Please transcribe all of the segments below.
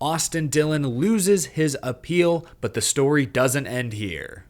Austin Dillon loses his appeal, but the story doesn't end here.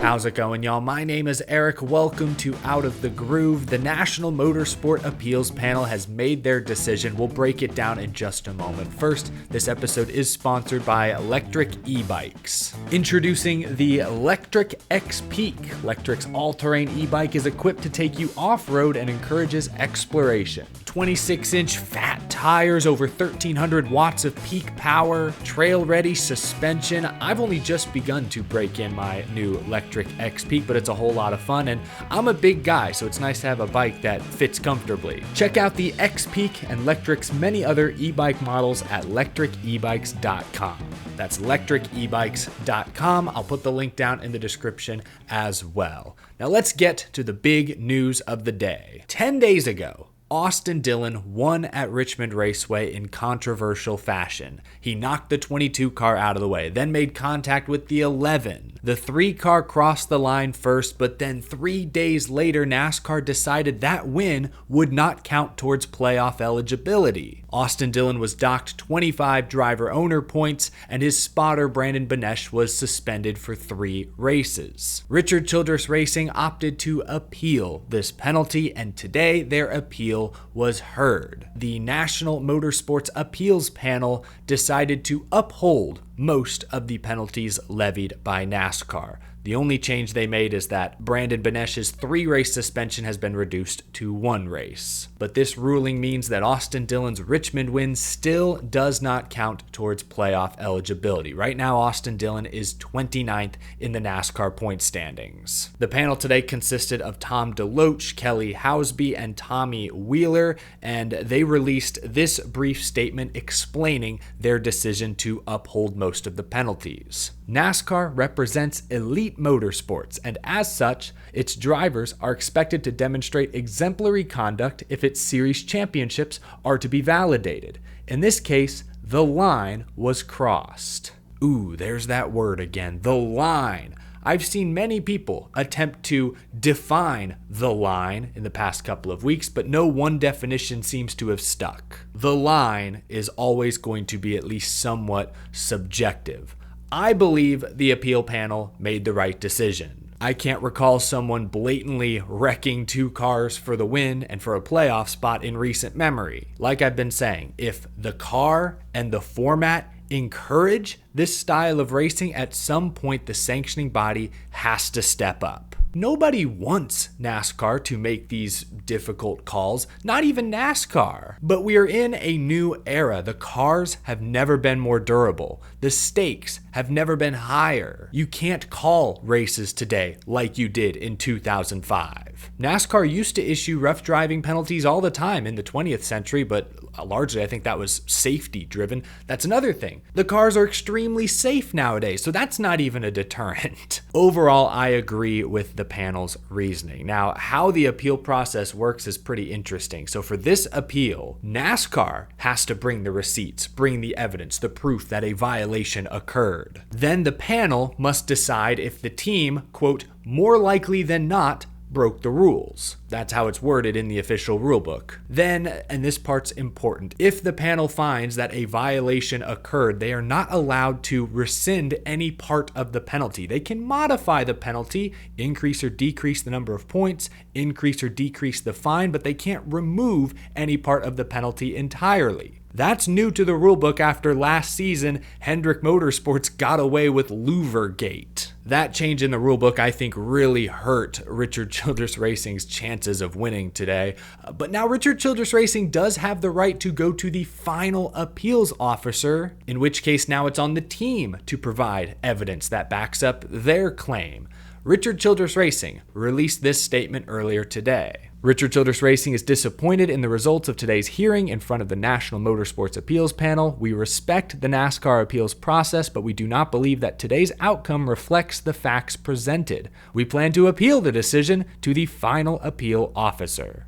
How's it going, y'all? My name is Eric. Welcome to Out of the Groove. The National Motorsport Appeals Panel has made their decision. We'll break it down in just a moment. First, this episode is sponsored by Electric e-bikes. Introducing the Electric X Peak. Electric's all-terrain e-bike is equipped to take you off-road and encourages exploration. 26-inch fat tires, over 1,300 watts of peak power, trail-ready suspension. I've only just begun to break in my new Electric X Peak, but it's a whole lot of fun, and I'm a big guy, so it's nice to have a bike that fits comfortably. Check out the X Peak and Electric's many other e-bike models at electricebikes.com. That's electricebikes.com. I'll put the link down in the description as well. Now let's get to the big news of the day. 10 days ago, Austin Dillon won at Richmond Raceway in controversial fashion. He knocked the 22 car out of the way, then made contact with the 11. The 3 car crossed the line first, but then 3 days later, NASCAR decided that win would not count towards playoff eligibility. Austin Dillon was docked 25 driver owner points, and his spotter Brandon Benesch was suspended for 3 races. Richard Childress Racing opted to appeal this penalty, and today their appeal was heard. The National Motorsports Appeals Panel decided to uphold most of the penalties levied by NASCAR. The only change they made is that Brandon Benesch's 3-race suspension has been reduced to 1 race. But this ruling means that Austin Dillon's Richmond win still does not count towards playoff eligibility. Right now, Austin Dillon is 29th in the NASCAR point standings. The panel today consisted of Tom DeLoach, Kelly Housby, and Tommy Wheeler, and they released this brief statement explaining their decision to uphold most of the penalties. NASCAR represents elite motorsports, and as such, its drivers are expected to demonstrate exemplary conduct if its series championships are to be validated. In this case, the line was crossed. Ooh, there's that word again, the line. I've seen many people attempt to define the line in the past couple of weeks, but no one definition seems to have stuck. The line is always going to be at least somewhat subjective. I believe the appeal panel made the right decision. I can't recall someone blatantly wrecking 2 cars for the win and for a playoff spot in recent memory. Like I've been saying, if the car and the format encourage this style of racing, at some point the sanctioning body has to step up. Nobody wants NASCAR to make these difficult calls, not even NASCAR. But we are in a new era. The cars have never been more durable. The stakes have never been higher. You can't call races today like you did in 2005. NASCAR used to issue rough driving penalties all the time in the 20th century, but largely I think that was safety driven. That's another thing. The cars are extremely safe nowadays, so that's not even a deterrent. Overall, I agree with the panel's reasoning. Now, how the appeal process works is pretty interesting. So for this appeal, NASCAR has to bring the receipts, bring the evidence, the proof that a violation occurred. Then the panel must decide if the team, quote, more likely than not, broke the rules. That's how it's worded in the official rulebook. Then, and this part's important, if the panel finds that a violation occurred, they are not allowed to rescind any part of the penalty. They can modify the penalty, increase or decrease the number of points, increase or decrease the fine, but they can't remove any part of the penalty entirely. That's new to the rulebook after last season, Hendrick Motorsports got away with Louvergate. That change in the rulebook, I think, really hurt Richard Childress Racing's chances of winning today. But now Richard Childress Racing does have the right to go to the final appeals officer, in which case now it's on the team to provide evidence that backs up their claim. Richard Childress Racing released this statement earlier today. Richard Childress Racing is disappointed in the results of today's hearing in front of the National Motorsports Appeals Panel. We respect the NASCAR appeals process, but we do not believe that today's outcome reflects the facts presented. We plan to appeal the decision to the final appeal officer.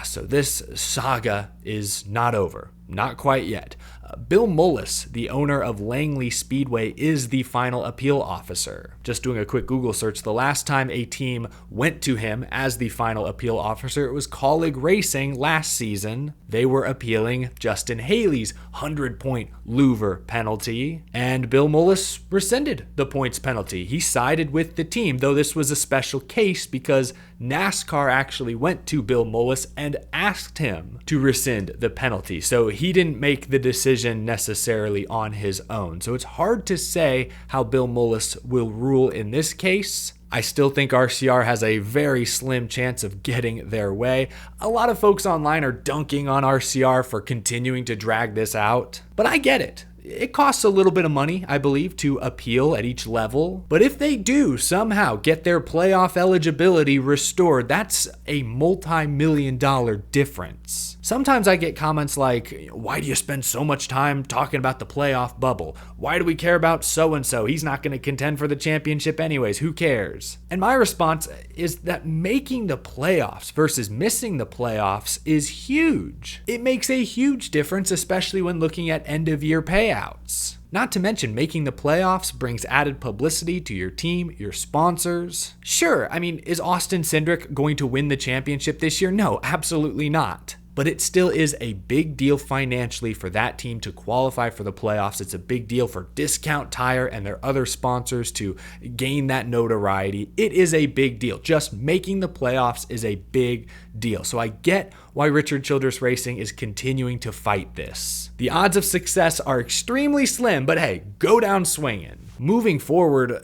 So this saga is not over. Not quite yet. Bill Mullis, the owner of Langley Speedway, is the final appeal officer. Just doing a quick Google search, the last time a team went to him as the final appeal officer, it was Colleague Racing last season. They were appealing Justin Haley's 100-point louver penalty, and Bill Mullis rescinded the points penalty. He sided with the team, though this was a special case because NASCAR actually went to Bill Mullis and asked him to rescind the penalty. So he didn't make the decision necessarily on his own. So it's hard to say how Bill Mullis will rule in this case. I still think RCR has a very slim chance of getting their way. A lot of folks online are dunking on RCR for continuing to drag this out, but I get it. It costs a little bit of money, I believe, to appeal at each level. But if they do somehow get their playoff eligibility restored, that's a multi-million-dollar difference. Sometimes I get comments like, why do you spend so much time talking about the playoff bubble? Why do we care about so-and-so? He's not going to contend for the championship anyways. Who cares? And my response is that making the playoffs versus missing the playoffs is huge. It makes a huge difference, especially when looking at end-of-year payouts. Not to mention, making the playoffs brings added publicity to your team, your sponsors. Sure, is Austin Cindric going to win the championship this year? No, absolutely not. But it still is a big deal financially for that team to qualify for the playoffs. It's a big deal for Discount Tire and their other sponsors to gain that notoriety. It is a big deal. Just making the playoffs is a big deal. So I get why Richard Childress Racing is continuing to fight this. The odds of success are extremely slim, but hey, go down swinging. Moving forward,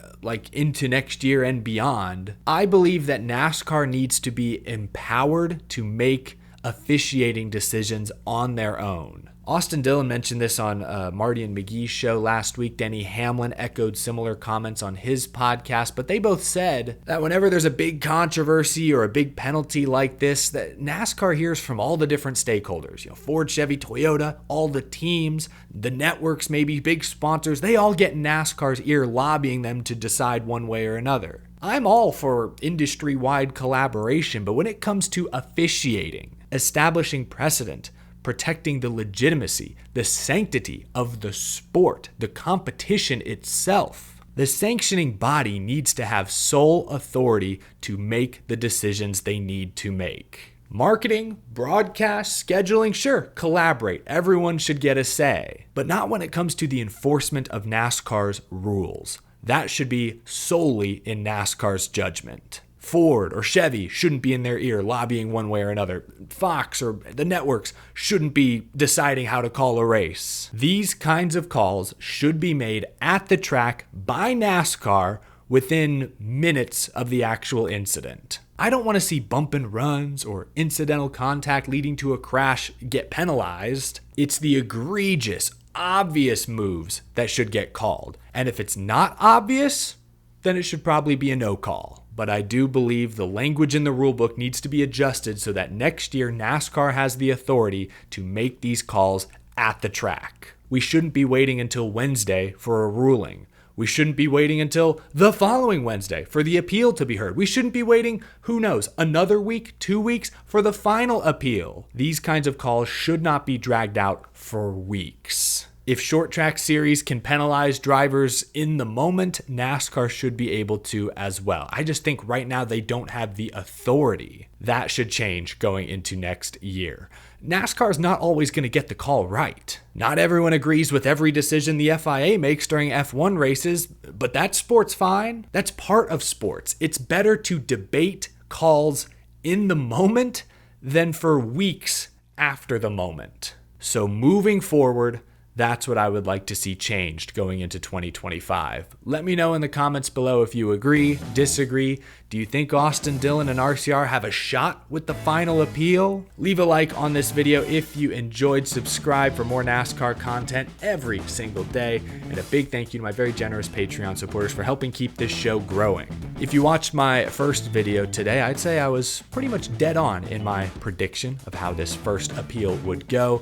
into next year and beyond, I believe that NASCAR needs to be empowered to make officiating decisions on their own. Austin Dillon mentioned this on Marty and McGee's show last week. Denny Hamlin echoed similar comments on his podcast, but they both said that whenever there's a big controversy or a big penalty like this, that NASCAR hears from all the different stakeholders, Ford, Chevy, Toyota, all the teams, the networks, maybe big sponsors, they all get in NASCAR's ear lobbying them to decide one way or another. I'm all for industry-wide collaboration, but when it comes to officiating, establishing precedent, protecting the legitimacy, the sanctity of the sport, the competition itself, the sanctioning body needs to have sole authority to make the decisions they need to make. Marketing, broadcast, scheduling, sure, collaborate. Everyone should get a say, but not when it comes to the enforcement of NASCAR's rules. That should be solely in NASCAR's judgment. Ford or Chevy shouldn't be in their ear lobbying one way or another. Fox or the networks shouldn't be deciding how to call a race. These kinds of calls should be made at the track by NASCAR within minutes of the actual incident. I don't want to see bump and runs or incidental contact leading to a crash get penalized. It's the egregious, obvious moves that should get called. And if it's not obvious, then it should probably be a no call. But I do believe the language in the rulebook needs to be adjusted so that next year NASCAR has the authority to make these calls at the track. We shouldn't be waiting until Wednesday for a ruling. We shouldn't be waiting until the following Wednesday for the appeal to be heard. We shouldn't be waiting, who knows, another week, 2 weeks for the final appeal. These kinds of calls should not be dragged out for weeks. If short track series can penalize drivers in the moment, NASCAR should be able to as well. I just think right now they don't have the authority. That should change going into next year. NASCAR is not always going to get the call right. Not everyone agrees with every decision the FIA makes during F1 races, but that sport's fine. That's part of sports. It's better to debate calls in the moment than for weeks after the moment. So moving forward, that's what I would like to see changed going into 2025. Let me know in the comments below if you agree, disagree. Do you think Austin Dillon and RCR have a shot with the final appeal? Leave a like on this video if you enjoyed. Subscribe for more NASCAR content every single day. And a big thank you to my very generous Patreon supporters for helping keep this show growing. If you watched my first video today, I'd say I was pretty much dead on in my prediction of how this first appeal would go.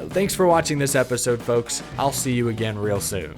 Thanks for watching this episode, folks. I'll see you again real soon.